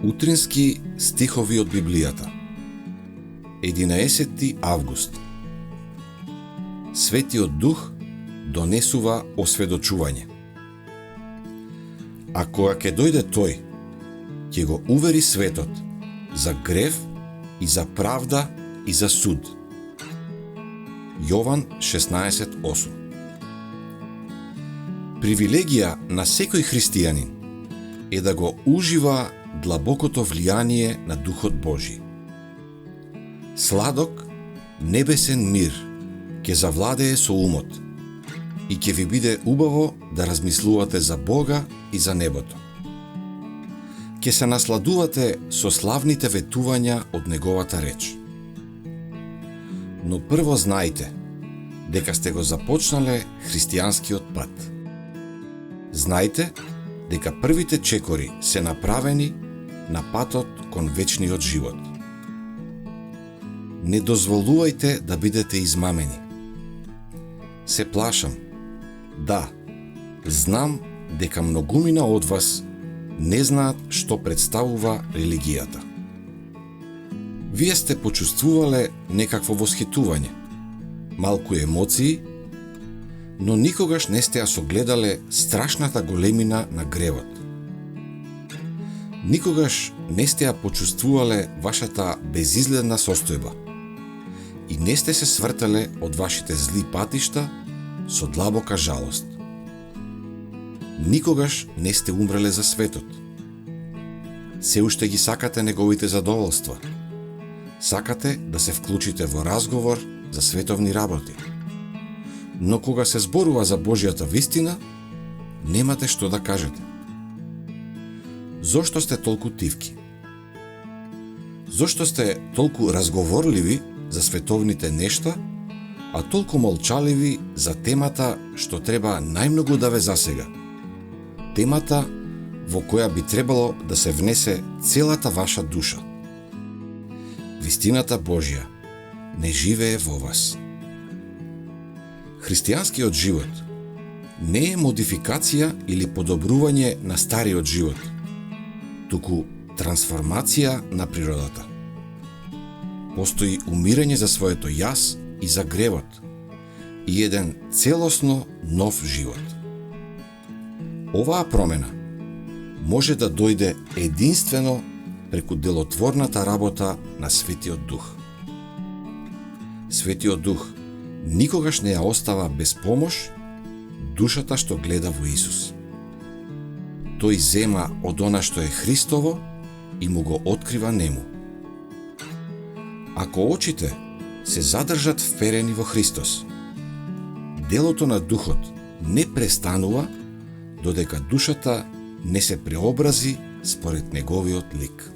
Утрински стихови од Библијата. 11 август. Светиот Дух донесува осведочување. А кога ќе дојде Тој, ќе го увери светот за грев и за правда и за суд. Јован 16:8. Привилегија на секој христијанин е да го ужива длабокото влијание на Духот Божи. Сладок, небесен мир ќе завладее со умот и ќе ви биде убаво да размислувате за Бога и за небото. Ќе се насладувате со славните ветувања од Неговата реч. Но прво знајте дека сте го започнале христијанскиот пат. Знајте дека првите чекори се направени на патот кон вечниот живот. Не дозволувајте да бидете измамени. Се плашам. Да, знам дека многумина од вас не знаат што представува религијата. Вие сте почувствувале некакво восхитување, малку емоции, но никогаш не сте ја согледале страшната големина на гревот. Никогаш не сте ја почувствувале вашата безизгледна состојба и не сте се свртале од вашите зли патишта со длабока жалост. Никогаш не сте умреле за светот. Се уште ги сакате неговите задоволства. Сакате да се вклучите во разговор за световни работи. Но кога се зборува за Божјата вистина, немате што да кажете. Зошто сте толку тивки? Зошто сте толку разговорливи за световните нешта, а толку молчаливи за темата што треба најмногу да ве засега? Темата во која би требало да се внесе целата ваша душа. Вистината Божја не живее во вас. Христијанскиот живот не е модификација или подобрување на стариот живот, туку трансформација на природата. Постои умирање за своето јас и за гревот и еден целосно нов живот. Оваа промена може да дојде единствено преку делотворната работа на Светиот Дух. Светиот Дух никогаш не ја остава без помош душата што гледа во Исус. Тој зема од она што е Христово и му го открива нему. Ако очите се задржат вперени во Христос, делото на Духот не престанува додека душата не се преобрази според неговиот лик.